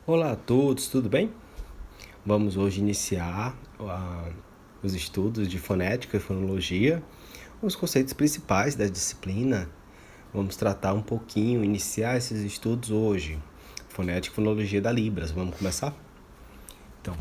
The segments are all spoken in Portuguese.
Olá a todos, tudo bem? Vamos hoje iniciar os estudos de fonética e fonologia, os conceitos principais da disciplina. Vamos tratar um pouquinho, iniciar esses estudos hoje. Fonética e fonologia da Libras. Vamos começar? Então,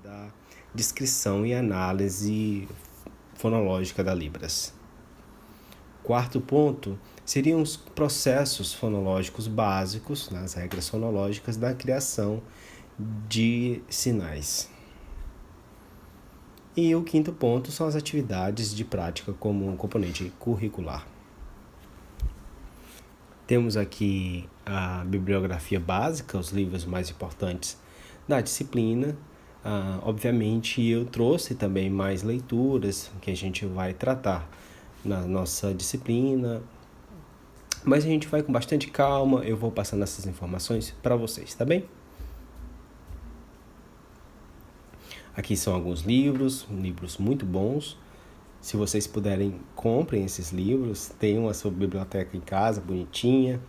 da descrição e análise fonológica da Libras. Quarto ponto seriam os processos fonológicos básicos, as regras fonológicas da criação de sinais. E o quinto ponto são as atividades de prática como um componente curricular. Temos aqui a bibliografia básica, os livros mais importantes da disciplina. Obviamente, eu trouxe também mais leituras que a gente vai tratar na nossa disciplina, mas a gente vai com bastante calma, eu vou passando essas informações para vocês, tá bem? Aqui são alguns livros muito bons. Se vocês puderem, comprem esses livros, tenham a sua biblioteca em casa, bonitinha.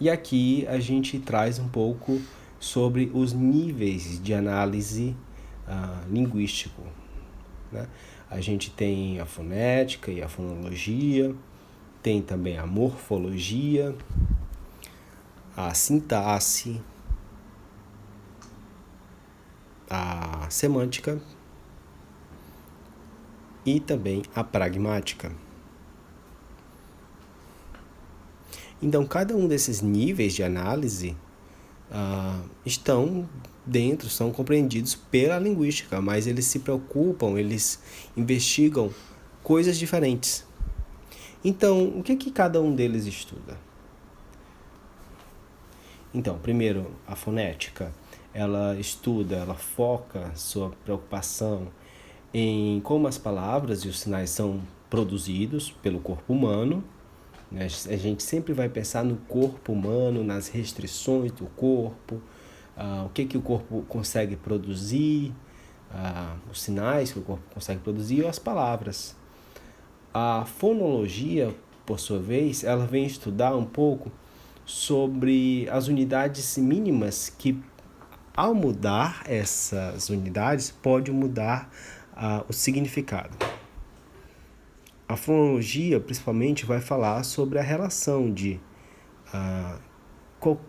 E aqui a gente traz um pouco sobre os níveis de análise linguístico, né? A gente tem a fonética e a fonologia, tem também a morfologia, a sintaxe, a semântica e também a pragmática. Então, cada um desses níveis de análise estão dentro, são compreendidos pela linguística, mas eles se preocupam, eles investigam coisas diferentes. Então, o que cada um deles estuda? Então, primeiro, a fonética, ela estuda, ela foca sua preocupação em como as palavras e os sinais são produzidos pelo corpo humano. A gente sempre vai pensar no corpo humano, nas restrições do corpo, o que o corpo consegue produzir, os sinais que o corpo consegue produzir ou as palavras. A fonologia, por sua vez, ela vem estudar um pouco sobre as unidades mínimas que, ao mudar essas unidades, pode mudar o significado. A fonologia, principalmente, vai falar sobre a relação de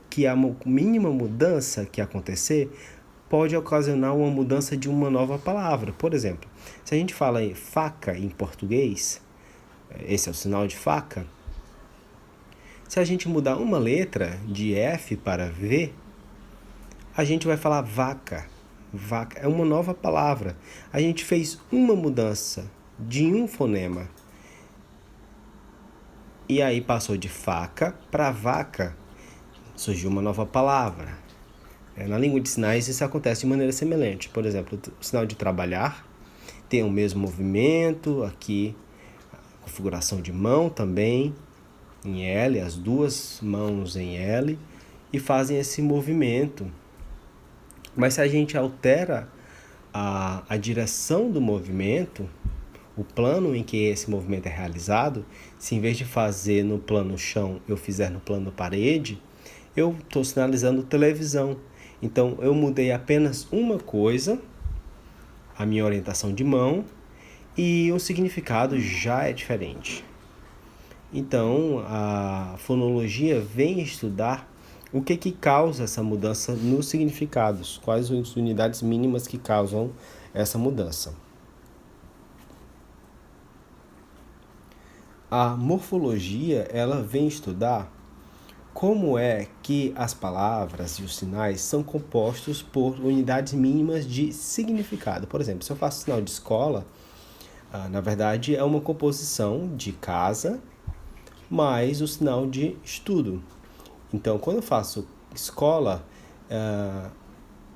que a mínima mudança que acontecer pode ocasionar uma mudança de uma nova palavra. Por exemplo, se a gente fala em faca em português, esse é o sinal de faca, se a gente mudar uma letra de F para V, a gente vai falar vaca. Vaca é uma nova palavra. A gente fez uma mudança de um fonema. E aí passou de faca para vaca. Surgiu uma nova palavra. Na língua de sinais isso acontece de maneira semelhante. Por exemplo, o sinal de trabalhar tem o mesmo movimento. Aqui, a configuração de mão também em L, as duas mãos em L, e fazem esse movimento. Mas se a gente altera a direção do movimento, o plano em que esse movimento é realizado, se em vez de fazer no plano chão, eu fizer no plano parede, eu estou sinalizando televisão. Então, eu mudei apenas uma coisa, a minha orientação de mão, e o significado já é diferente. Então, a fonologia vem estudar o que causa essa mudança nos significados, quais as unidades mínimas que causam essa mudança. A morfologia, ela vem estudar como é que as palavras e os sinais são compostos por unidades mínimas de significado. Por exemplo, se eu faço sinal de escola, na verdade é uma composição de casa mais o sinal de estudo. Então, quando eu faço escola,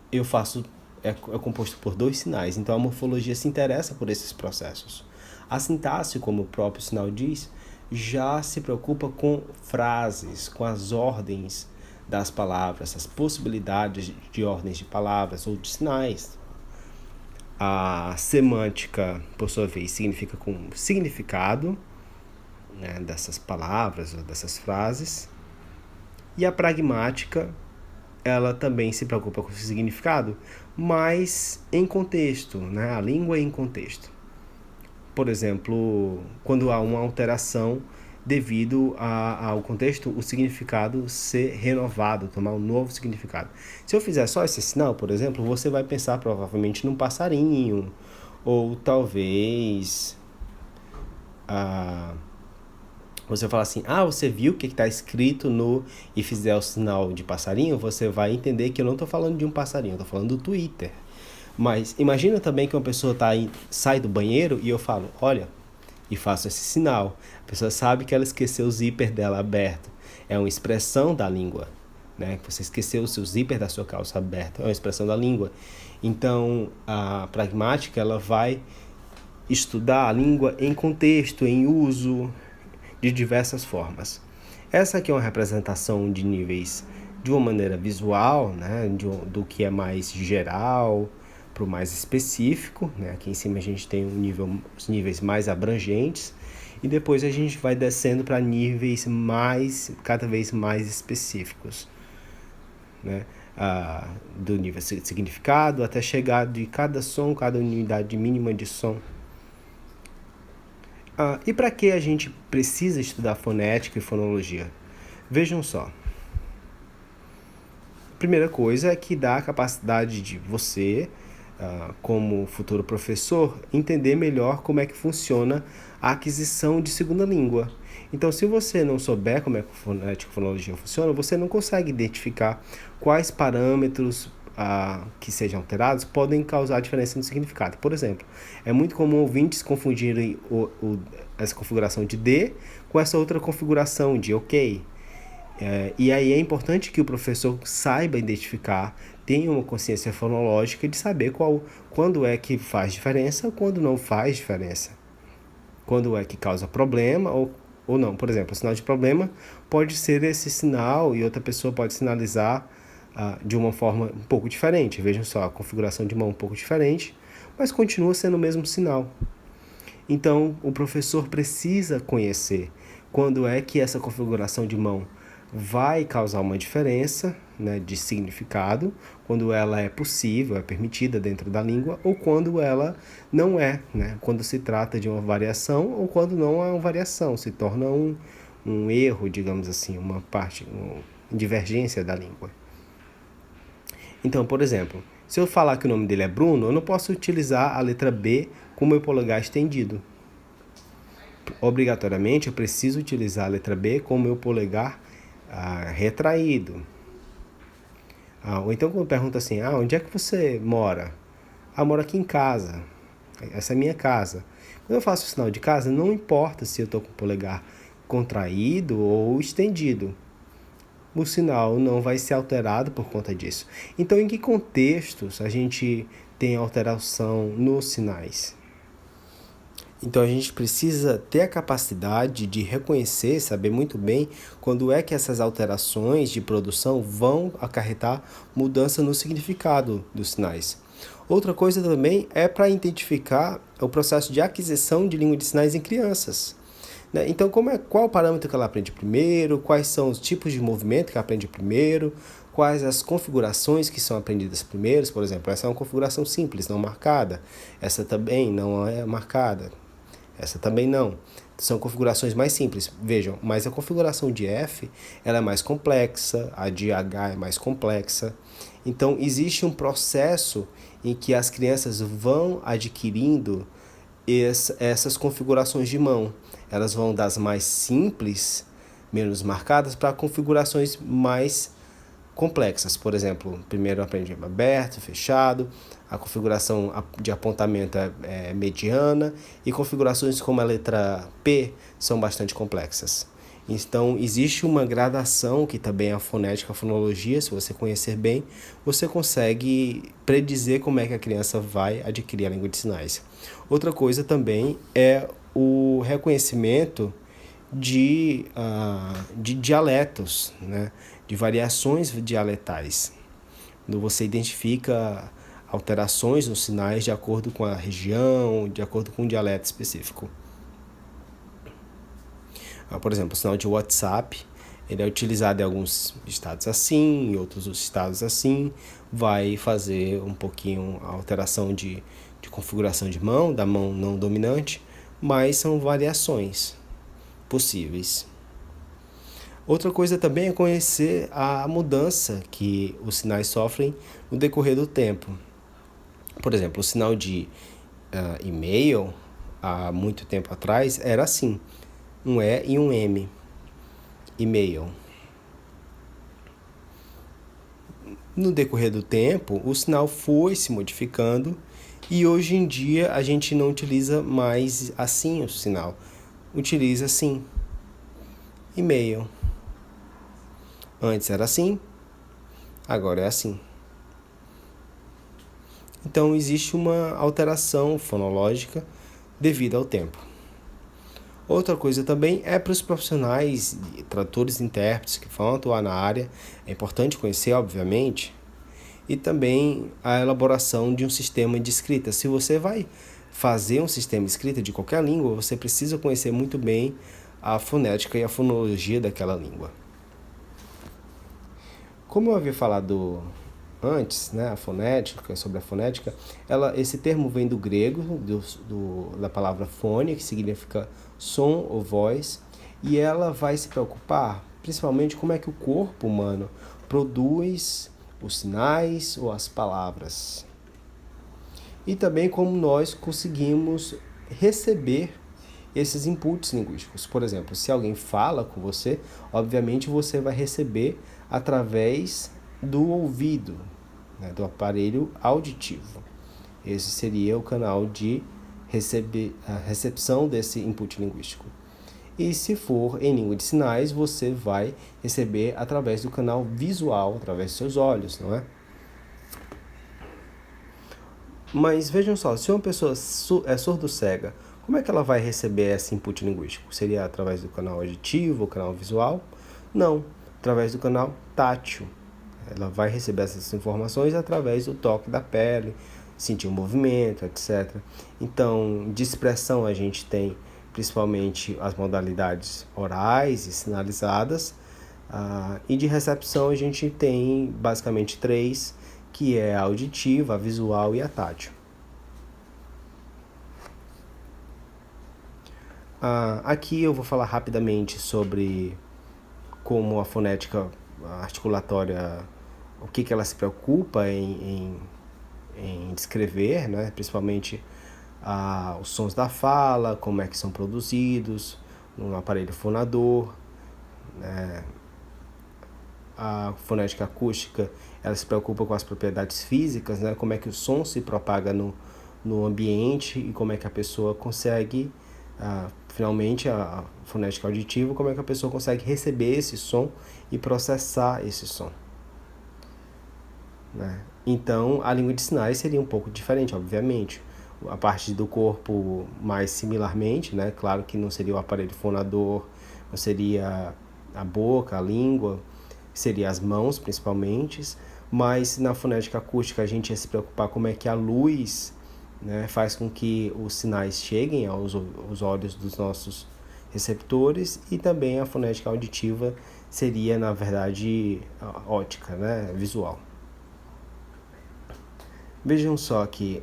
eu faço é composto por dois sinais. Então, a morfologia se interessa por esses processos. A sintaxe, como o próprio sinal diz, já se preocupa com frases, com as ordens das palavras, as possibilidades de ordens de palavras ou de sinais. A semântica, por sua vez, significa com significado, né, dessas palavras ou dessas frases. E a pragmática, ela também se preocupa com o significado, mas em contexto, né? A língua em contexto. Por exemplo, quando há uma alteração devido ao contexto, o significado ser renovado, tomar um novo significado. Se eu fizer só esse sinal, por exemplo, você vai pensar provavelmente num passarinho, ou talvez você fala assim, você viu o que está escrito no... e fizer o sinal de passarinho, você vai entender que eu não estou falando de um passarinho, eu estou falando do Twitter. Mas imagina também que uma pessoa sai do banheiro e eu falo, olha, e faço esse sinal. A pessoa sabe que ela esqueceu o zíper dela aberto. É uma expressão da língua, né? Você esqueceu o seu zíper da sua calça aberto. É uma expressão da língua. Então, a pragmática, ela vai estudar a língua em contexto, em uso, de diversas formas. Essa aqui é uma representação de níveis de uma maneira visual, né? Do que é mais geral para o mais específico, né? Aqui em cima a gente tem os níveis mais abrangentes e depois a gente vai descendo para níveis cada vez mais específicos, né? Do nível de significado até chegar de cada som, cada unidade mínima de som. E para que a gente precisa estudar fonética e fonologia? Vejam só. A primeira coisa é que dá a capacidade de você, como futuro professor, entender melhor como é que funciona a aquisição de segunda língua. Então, se você não souber como é que a fonética e fonologia funciona, você não consegue identificar quais parâmetros que sejam alterados podem causar diferença no significado. Por exemplo, é muito comum ouvintes confundirem essa configuração de D com essa outra configuração de OK. E aí é importante que o professor saiba identificar, tenha uma consciência fonológica de saber quando é que faz diferença, quando não faz diferença. Quando é que causa problema ou não. Por exemplo, o sinal de problema pode ser esse sinal e outra pessoa pode sinalizar de uma forma um pouco diferente. Vejam só, a configuração de mão um pouco diferente, mas continua sendo o mesmo sinal. Então, o professor precisa conhecer quando é que essa configuração de mão vai causar uma diferença, né, de significado, quando ela é possível, é permitida dentro da língua, ou quando ela não é, né, quando se trata de uma variação ou quando não é uma variação, se torna um erro, digamos assim, uma divergência da língua. Então, por exemplo, se eu falar que o nome dele é Bruno, eu não posso utilizar a letra B com o meu polegar estendido. Obrigatoriamente, eu preciso utilizar a letra B com o meu polegar retraído. Ou então, quando pergunta assim, onde é que você mora? Moro aqui em casa. Essa é a minha casa. Quando eu faço o sinal de casa, não importa se eu estou com o polegar contraído ou estendido. O sinal não vai ser alterado por conta disso. Então, em que contextos a gente tem alteração nos sinais? Então, a gente precisa ter a capacidade de reconhecer, saber muito bem quando é que essas alterações de produção vão acarretar mudança no significado dos sinais. Outra coisa também é para identificar o processo de aquisição de língua de sinais em crianças. Então, qual o parâmetro que ela aprende primeiro, quais são os tipos de movimento que ela aprende primeiro, quais as configurações que são aprendidas primeiro. Por exemplo, essa é uma configuração simples, não marcada. Essa também não é marcada. Essa também não. São configurações mais simples. Vejam, mas a configuração de F ela é mais complexa, a de H é mais complexa. Então, existe um processo em que as crianças vão adquirindo essas configurações de mão. Elas vão das mais simples menos marcadas para configurações mais complexas. Por exemplo, primeiro aprende aberto, fechado, a configuração de apontamento é mediana e configurações como a letra P são bastante complexas. Então, existe uma gradação que também é a fonética, a fonologia. Se você conhecer bem, você consegue predizer como é que a criança vai adquirir a língua de sinais. Outra coisa também é o reconhecimento de dialetos, né? De variações dialetais. Quando você identifica alterações nos sinais de acordo com a região, de acordo com um dialeto específico. Por exemplo, o sinal de WhatsApp, ele é utilizado em alguns estados assim, em outros estados assim, vai fazer um pouquinho a alteração de configuração de mão, da mão não dominante, mas são variações possíveis. Outra coisa também é conhecer a mudança que os sinais sofrem no decorrer do tempo. Por exemplo, o sinal de e-mail, há muito tempo atrás, era assim, um E e um M, e-mail. No decorrer do tempo, o sinal foi se modificando e hoje em dia a gente não utiliza mais assim o sinal, utiliza assim, e-mail. Antes era assim, agora é assim. Então existe uma alteração fonológica devido ao tempo. Outra coisa também é para os profissionais, tradutores e intérpretes que vão atuar na área, é importante conhecer, obviamente, e também a elaboração de um sistema de escrita. Se você vai fazer um sistema de escrita de qualquer língua, você precisa conhecer muito bem a fonética e a fonologia daquela língua. Como eu havia falado antes, né, a fonética, sobre a fonética, esse termo vem do grego, da palavra fone, que significa som ou voz, e ela vai se preocupar principalmente como é que o corpo humano produz os sinais ou as palavras. E também como nós conseguimos receber esses inputs linguísticos. Por exemplo, se alguém fala com você, obviamente você vai receber através do ouvido, né, do aparelho auditivo. Esse seria o canal de recepção desse input linguístico. E se for em língua de sinais, você vai receber através do canal visual, através dos seus olhos, não é? Mas vejam só, se uma pessoa é surdo-cega, como é que ela vai receber esse input linguístico? Seria através do canal auditivo, canal visual? Não, através do canal tátil. Ela vai receber essas informações através do toque da pele, sentir o movimento, etc. Então, de expressão a gente tem principalmente as modalidades orais e sinalizadas, e de recepção a gente tem basicamente 3, que é a auditiva, a visual e a tátil. Aqui eu vou falar rapidamente sobre como a fonética articulatória, o que ela se preocupa em descrever, né? Principalmente os sons da fala, como é que são produzidos no aparelho fonador, né? A fonética acústica, ela se preocupa com as propriedades físicas, né? Como é que o som se propaga no ambiente e como é que a pessoa consegue, finalmente, a fonética auditiva, como é que a pessoa consegue receber esse som e processar esse som, né? Então, a língua de sinais seria um pouco diferente, obviamente. A parte do corpo mais similarmente, né? Claro que não seria o aparelho fonador, não seria a boca, a língua, seria as mãos principalmente, mas na fonética acústica a gente ia se preocupar como é que a luz, né, faz com que os sinais cheguem aos olhos dos nossos receptores, e também a fonética auditiva seria, na verdade, ótica, né, visual. Vejam só que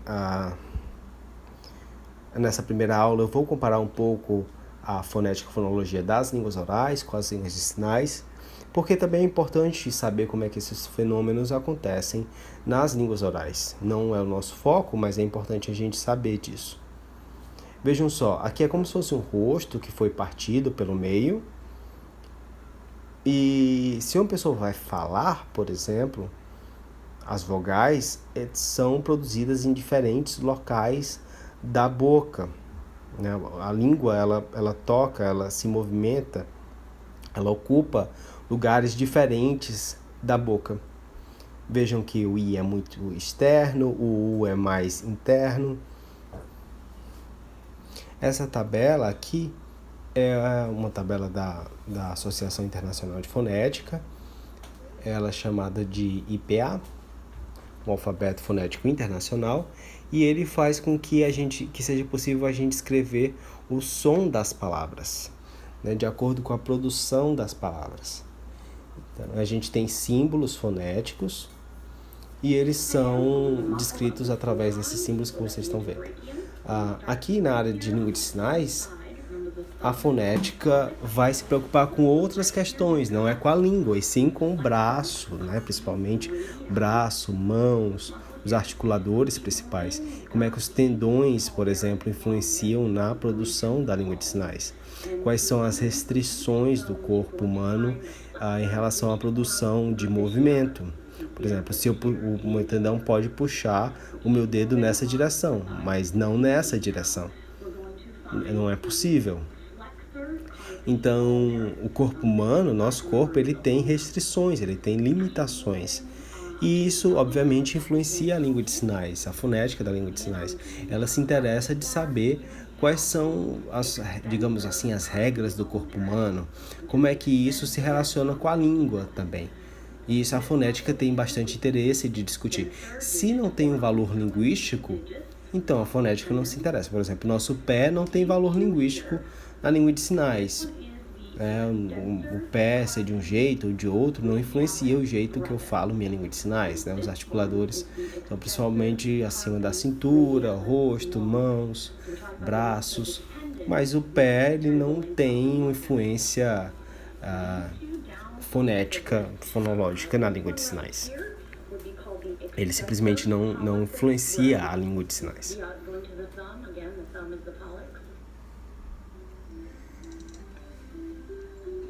nessa primeira aula eu vou comparar um pouco a fonética e fonologia das línguas orais com as línguas de sinais, porque também é importante saber como é que esses fenômenos acontecem nas línguas orais. Não é o nosso foco, mas é importante a gente saber disso. Vejam só, aqui é como se fosse um rosto que foi partido pelo meio, E se uma pessoa vai falar, por exemplo, as vogais são produzidas em diferentes locais da boca, né? A língua, ela toca, ela se movimenta, ela ocupa lugares diferentes da boca. Vejam que o I é muito externo, o U é mais interno. Essa tabela aqui é uma tabela da Associação Internacional de Fonética. Ela é chamada de IPA, o Alfabeto Fonético Internacional, e ele faz com que seja possível a gente escrever o som das palavras, né, de acordo com a produção das palavras. Então, a gente tem símbolos fonéticos e eles são descritos através desses símbolos que vocês estão vendo. Aqui na área de língua de sinais, a fonética vai se preocupar com outras questões, não é com a língua, e sim com o braço, né? Principalmente braço, mãos, os articuladores principais. Como é que os tendões, por exemplo, influenciam na produção da língua de sinais? Quais são as restrições do corpo humano em relação à produção de movimento? Por exemplo, se o meu tendão pode puxar o meu dedo nessa direção, mas não nessa direção. Não é possível. Então, o corpo humano, nosso corpo, ele tem restrições, ele tem limitações. E isso, obviamente, influencia a língua de sinais, a fonética da língua de sinais. Ela se interessa de saber quais são, digamos assim, as regras do corpo humano, como é que isso se relaciona com a língua também. E isso a fonética tem bastante interesse de discutir. Se não tem um valor linguístico, então a fonética não se interessa. Por exemplo, nosso pé não tem valor linguístico na língua de sinais. O pé ser de um jeito ou de outro não influencia o jeito que eu falo minha língua de sinais, né? Os articuladores são principalmente acima da cintura, rosto, mãos, braços, mas o pé ele não tem uma influência fonética, fonológica na língua de sinais. Ele simplesmente não influencia a língua de sinais.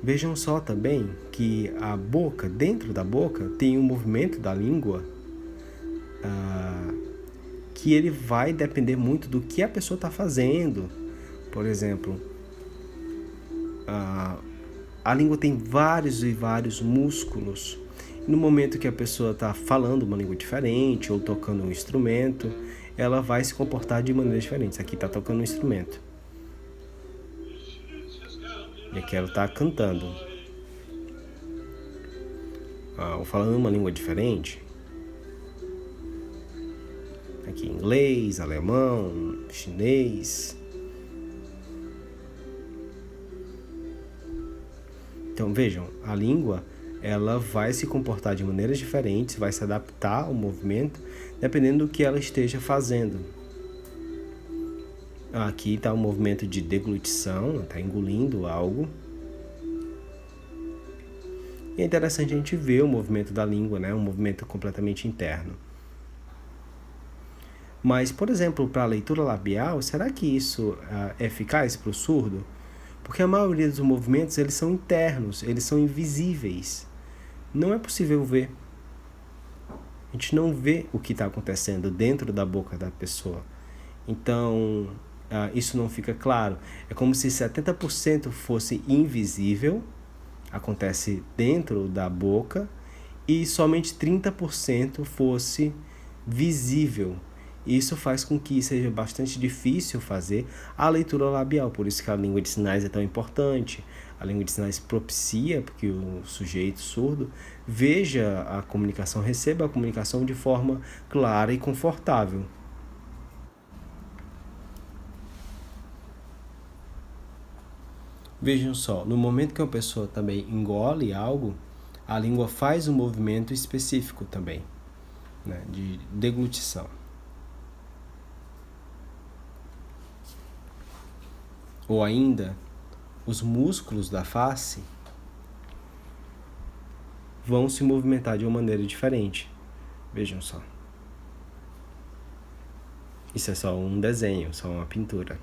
Vejam só também que a boca, dentro da boca, tem um movimento da língua que ele vai depender muito do que a pessoa está fazendo. Por exemplo, a língua tem vários e vários músculos. No momento que a pessoa está falando uma língua diferente ou tocando um instrumento, ela vai se comportar de maneiras diferentes. Aqui está tocando um instrumento. E aqui ela está cantando. Ou falando uma língua diferente. Aqui inglês, alemão, chinês. Então vejam, a língua ela vai se comportar de maneiras diferentes, vai se adaptar ao movimento, dependendo do que ela esteja fazendo. Aqui está o movimento de deglutição, está engolindo algo. E é interessante a gente ver o movimento da língua, né? Um movimento completamente interno. Mas, por exemplo, para a leitura labial, será que isso é eficaz para o surdo? Porque a maioria dos movimentos eles são internos, eles são invisíveis. Não é possível ver. A gente não vê o que está acontecendo dentro da boca da pessoa. Então, isso não fica claro. É como se 70% fosse invisível, acontece dentro da boca, e somente 30% fosse visível. Isso faz com que seja bastante difícil fazer a leitura labial, por isso que a língua de sinais é tão importante. A língua de sinais propicia que o sujeito surdo veja a comunicação, receba a comunicação de forma clara e confortável. Vejam só, no momento que uma pessoa também engole algo, a língua faz um movimento específico também, né, de deglutição. Ou ainda, os músculos da face vão se movimentar de uma maneira diferente. Vejam só. Isso é só um desenho, só uma pintura.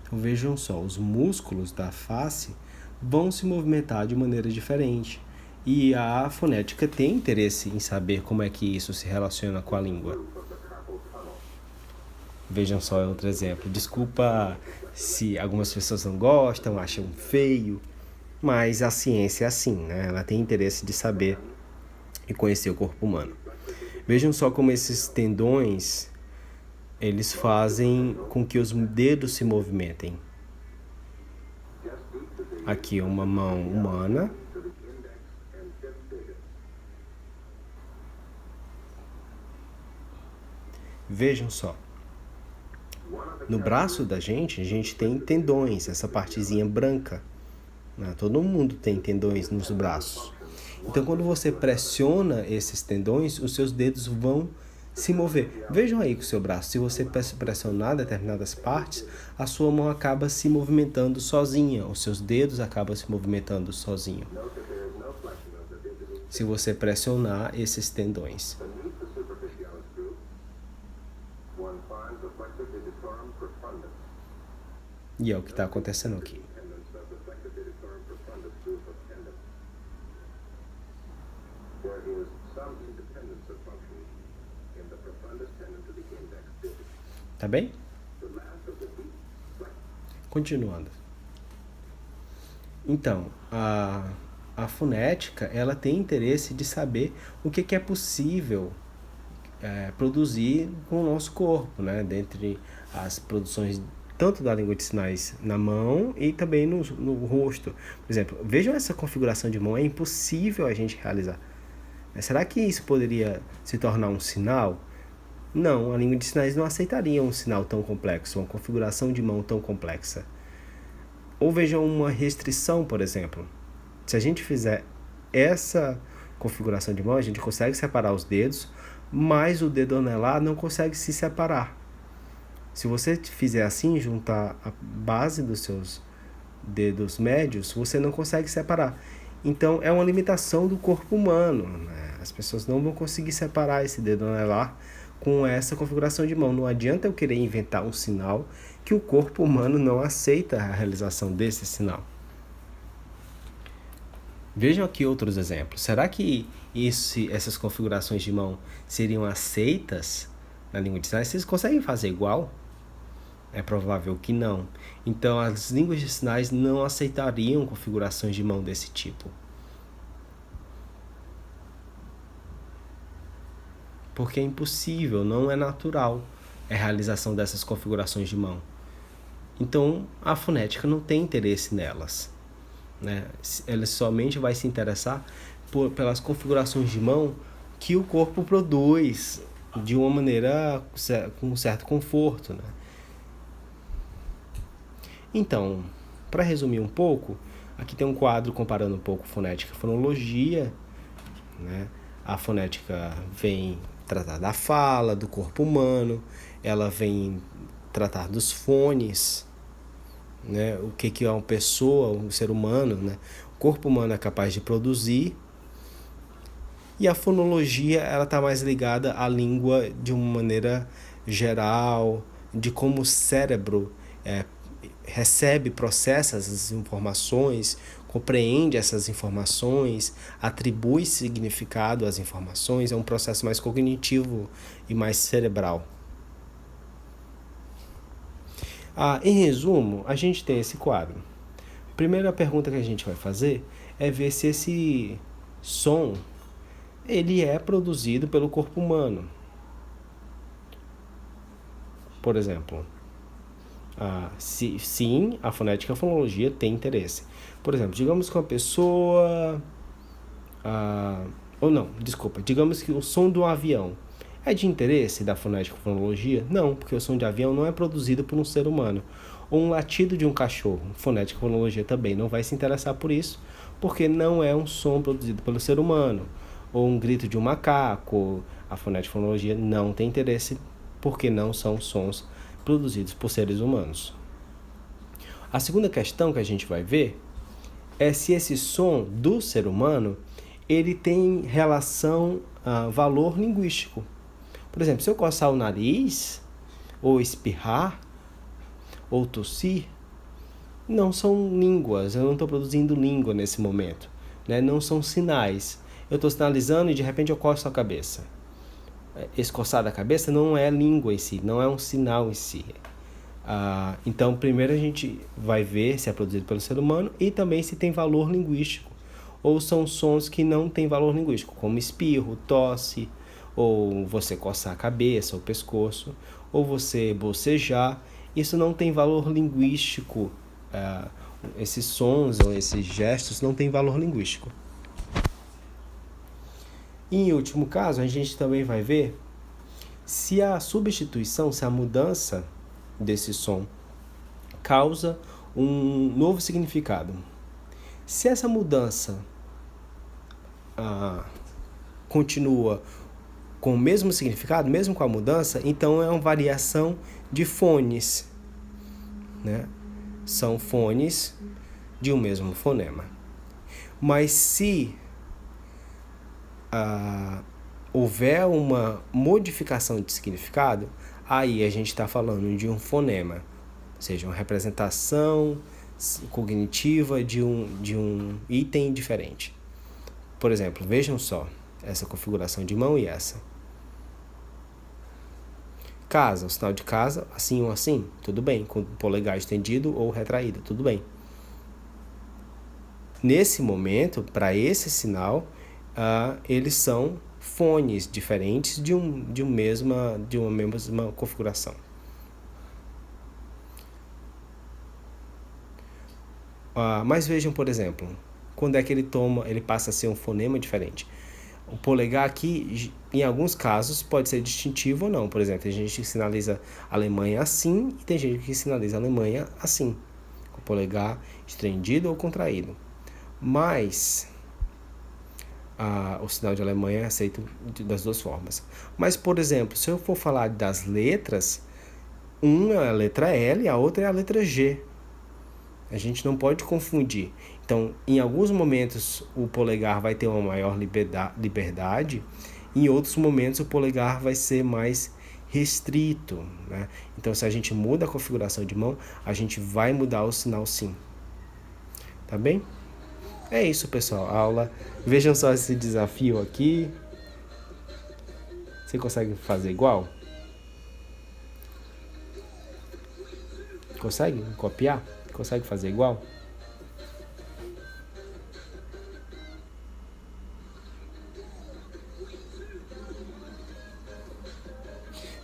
Então vejam só, os músculos da face vão se movimentar de maneira diferente. E a fonética tem interesse em saber como é que isso se relaciona com a língua. Vejam só outro exemplo. Desculpa se algumas pessoas não gostam, acham feio, mas a ciência é assim, né? Ela tem interesse de saber e conhecer o corpo humano. Vejam só como esses tendões, eles fazem com que os dedos se movimentem. Aqui uma mão humana. Vejam só. No braço da gente, a gente tem tendões, essa partezinha branca. Né? Todo mundo tem tendões nos braços. Então, quando você pressiona esses tendões, os seus dedos vão se mover. Vejam aí com o seu braço. Se você pressionar determinadas partes, a sua mão acaba se movimentando sozinha. Os seus dedos acabam se movimentando sozinho. Se você pressionar esses tendões. E é o que está acontecendo aqui. Tá bem? Continuando. Então, a fonética, ela tem interesse de saber o que é possível produzir com o nosso corpo, né? Dentre as produções tanto da língua de sinais na mão e também no rosto. Por exemplo, vejam essa configuração de mão, é impossível a gente realizar. Será que isso poderia se tornar um sinal? Não, a língua de sinais não aceitaria um sinal tão complexo, uma configuração de mão tão complexa. Ou vejam uma restrição, por exemplo. Se a gente fizer essa configuração de mão, a gente consegue separar os dedos, mas o dedo anelar não consegue se separar. Se você fizer assim, juntar a base dos seus dedos médios, você não consegue separar. Então, é uma limitação do corpo humano, né? As pessoas não vão conseguir separar esse dedo anelar com essa configuração de mão. Não adianta eu querer inventar um sinal que o corpo humano não aceita a realização desse sinal. Vejam aqui outros exemplos. Será que essas configurações de mão seriam aceitas na língua de sinais? Vocês conseguem fazer igual? É provável que não. Então, as línguas de sinais não aceitariam configurações de mão desse tipo. Porque é impossível, não é natural a realização dessas configurações de mão. Então, a fonética não tem interesse nelas. Né? Ela somente vai se interessar pelas configurações de mão que o corpo produz de uma maneira com um certo conforto. Né? Então, para resumir um pouco, aqui tem um quadro comparando um pouco fonética e fonologia. Né? A fonética vem tratar da fala, do corpo humano, ela vem tratar dos fones, né? O que é uma pessoa, um ser humano, né? O corpo humano é capaz de produzir. E a fonologia, ela está mais ligada à língua de uma maneira geral, de como o cérebro recebe, processa essas informações, compreende essas informações, atribui significado às informações, é um processo mais cognitivo e mais cerebral. Em resumo, a gente tem esse quadro. Primeira pergunta que a gente vai fazer é ver se esse som ele é produzido pelo corpo humano. Por exemplo, sim, a fonética e a fonologia tem interesse. Por exemplo, digamos que uma pessoa... digamos que o som do avião é de interesse da fonética e fonologia? Não, porque o som de avião não é produzido por um ser humano. Ou um latido de um cachorro, fonética e fonologia também não vai se interessar por isso, porque não é um som produzido pelo ser humano. Ou um grito de um macaco, a fonética e fonologia não tem interesse, porque não são sons produzidos por seres humanos. A segunda questão que a gente vai ver é se esse som do ser humano ele tem relação a valor linguístico. Por exemplo, se eu coçar o nariz, ou espirrar, ou tossir, não são línguas, eu não estou produzindo língua nesse momento, né? Não são sinais. Eu estou sinalizando e de repente eu coço a cabeça. Esse coçar da cabeça não é língua em si, não é um sinal em si. Então, primeiro a gente vai ver se é produzido pelo ser humano e também se tem valor linguístico. Ou são sons que não têm valor linguístico, como espirro, tosse, ou você coçar a cabeça, o pescoço, ou você bocejar. Isso não tem valor linguístico. Esses sons ou esses gestos não têm valor linguístico. E, em último caso, a gente também vai ver se a substituição, se a mudança desse som causa um novo significado. Se essa mudança continua com o mesmo significado, mesmo com a mudança, então é uma variação de fones, né? São fones de um mesmo fonema. Mas se houver uma modificação de significado, aí a gente está falando de um fonema, ou seja, uma representação cognitiva de um item diferente. Por exemplo, vejam só essa configuração de mão e essa. Casa, o sinal de casa, assim ou assim, tudo bem, com o polegar estendido ou retraído, tudo bem. Nesse momento, para esse sinal, eles são fones diferentes de uma mesma configuração. Mas vejam, por exemplo, quando é que ele passa a ser um fonema diferente. O polegar aqui, em alguns casos, pode ser distintivo ou não. Por exemplo, tem gente que sinaliza a Alemanha assim e tem gente que sinaliza a Alemanha assim, com o polegar estendido ou contraído. Mas o sinal de Alemanha é aceito das duas formas. Mas, por exemplo, se eu for falar das letras, uma é a letra L e a outra é a letra G. A gente não pode confundir. Então, em alguns momentos, o polegar vai ter uma maior liberdade, em outros momentos, o polegar vai ser mais restrito, né? Então, se a gente muda a configuração de mão, a gente vai mudar o sinal sim. Tá bem? É isso, pessoal. A aula. Vejam só esse desafio aqui. Você consegue fazer igual? Consegue copiar? Consegue fazer igual?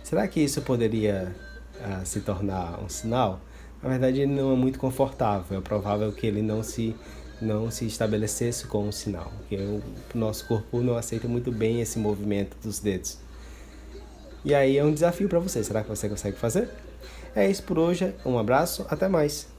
Será que isso poderia se tornar um sinal? Na verdade, ele não é muito confortável. É provável que ele não se estabelecesse com um sinal, porque o nosso corpo não aceita muito bem esse movimento dos dedos. E aí é um desafio para você. Será que você consegue fazer? É isso por hoje. Um abraço. Até mais.